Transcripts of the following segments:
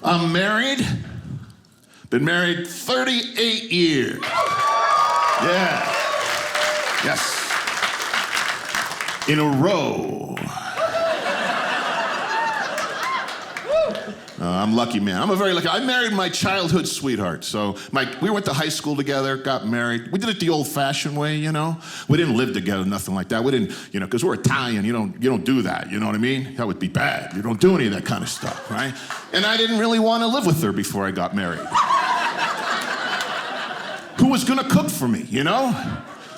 I'm married. Been married 38 years. Yeah. Yes. In a row. I'm lucky, man. I'm a very lucky. I married my childhood sweetheart. So we went to high school together, got married. We did it the old-fashioned way, you know. We didn't live together, nothing like that. We didn't, you know, because we're Italian. You don't do that. You know what I mean? That would be bad. You don't do any of that kind of stuff, right? And I didn't really want to live with her before I got married. Who was gonna cook for me? You know?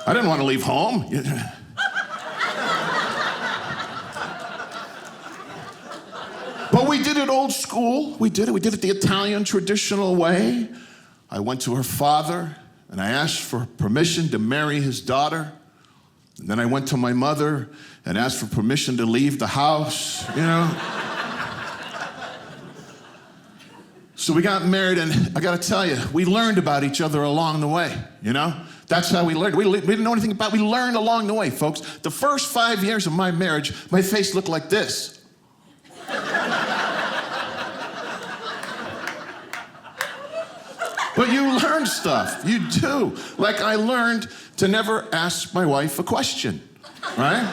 I didn't want to leave home. But we did it old school. We did it the Italian traditional way. I went to her father and I asked for permission to marry his daughter. And then I went to my mother and asked for permission to leave the house, you know? So we got married, and I gotta tell you, we learned about each other along the way, you know? That's how we learned. We didn't know anything about it. We learned along the way, folks. The first 5 years of my marriage, my face looked like this. But you learn stuff, you do. Like I learned to never ask my wife a question, right?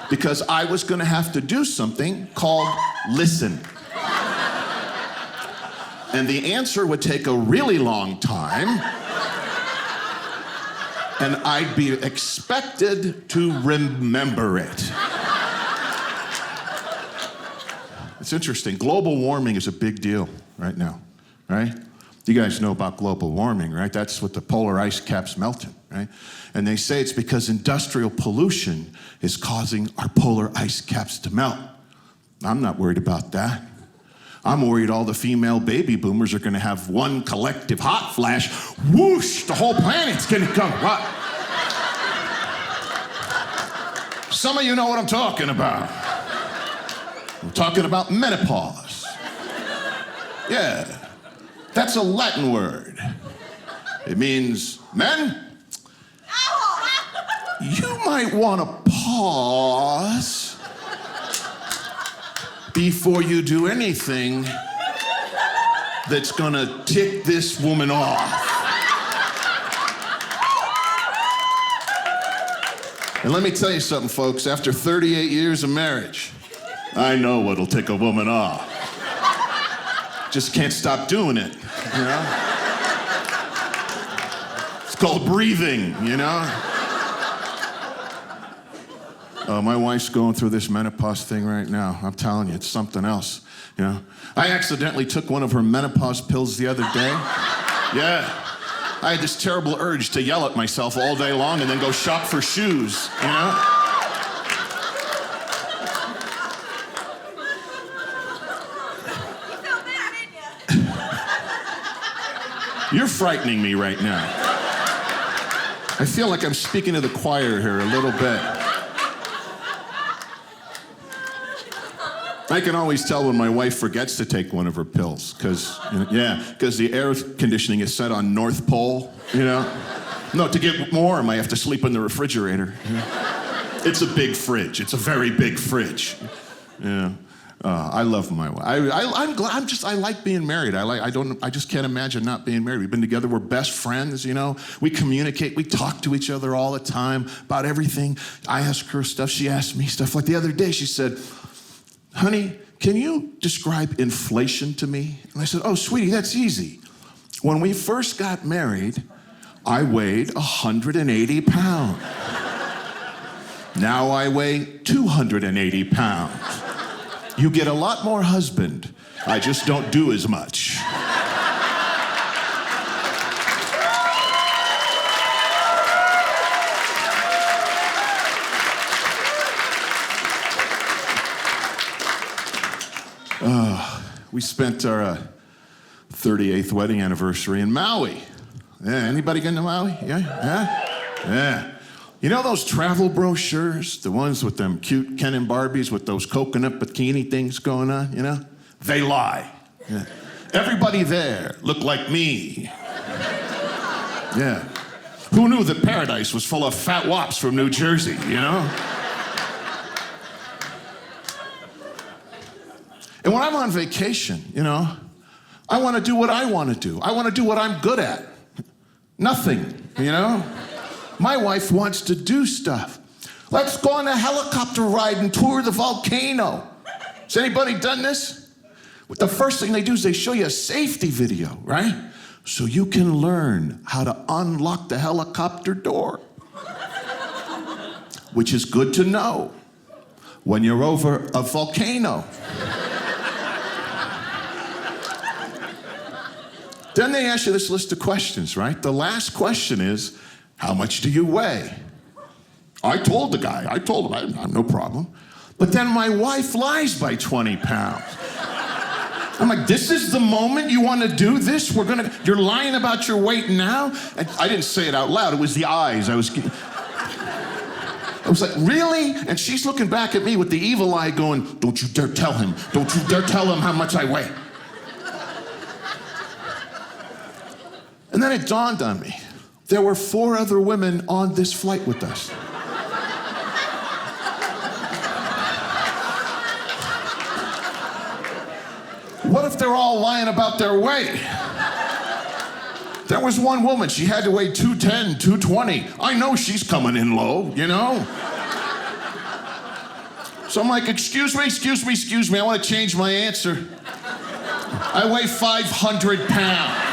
Because I was gonna have to do something called listen. And the answer would take a really long time, and I'd be expected to remember it. It's interesting. Global warming is a big deal right now, right? You guys know about global warming, right? That's what the polar ice cap's melting, right? And they say it's because industrial pollution is causing our polar ice caps to melt. I'm not worried about that. I'm worried all the female baby boomers are gonna have one collective hot flash. Whoosh, the whole planet's gonna come. What? Some of you know what I'm talking about. I'm talking about menopause. Yeah. That's a Latin word. It means, men, you might want to pause before you do anything that's gonna tick this woman off. And let me tell you something, folks. After 38 years of marriage, I know what'll tick a woman off. Just can't stop doing it, you know? It's called breathing, you know? My wife's going through this menopause thing right now. I'm telling you, it's something else, you know? I accidentally took one of her menopause pills the other day. Yeah. I had this terrible urge to yell at myself all day long and then go shop for shoes, you know? You're frightening me right now. I feel like I'm speaking to the choir here a little bit. I can always tell when my wife forgets to take one of her pills, because the air conditioning is set on North Pole, you know? No, to get warm, I have to sleep in the refrigerator. You know? It's a big fridge. It's a very big fridge. Yeah. I love my wife. I'm glad. I like being married. I just can't imagine not being married. We've been together. We're best friends. You know, we communicate. We talk to each other all the time about everything. I ask her stuff. She asks me stuff. Like the other day, she said, "Honey, can you describe inflation to me?" And I said, "Oh, sweetie, that's easy. When we first got married, I weighed 180 pounds. Now I weigh 280 pounds. You get a lot more husband. I just don't do as much." We spent our 38th wedding anniversary in Maui. Yeah, anybody been to Maui? Yeah. You know those travel brochures? The ones with them cute Ken and Barbies with those coconut bikini things going on, you know? They lie. Yeah. Everybody there looked like me. Yeah. Who knew that paradise was full of fat wops from New Jersey, you know? And when I'm on vacation, I want to do what I want to do. I want to do what I'm good at. Nothing, My wife wants to do stuff. Let's go on a helicopter ride and tour the volcano. Has anybody done this? The first thing they do is they show you a safety video, right? So you can learn how to unlock the helicopter door. Which is good to know when you're over a volcano. Then they ask you this list of questions, right? The last question is, how much do you weigh? I told the guy, I told him, I have no problem. But then my wife lies by 20 pounds. I'm like, this is the moment you want to do this? You're lying about your weight now? And I didn't say it out loud, it was the eyes. I was like, really? And she's looking back at me with the evil eye going, don't you dare tell him. Don't you dare tell him how much I weigh. And then it dawned on me, there were 4 other women on this flight with us. What if they're all lying about their weight? There was one woman, she had to weigh 210, 220. I know she's coming in low, So I'm like, excuse me, I want to change my answer. I weigh 500 pounds.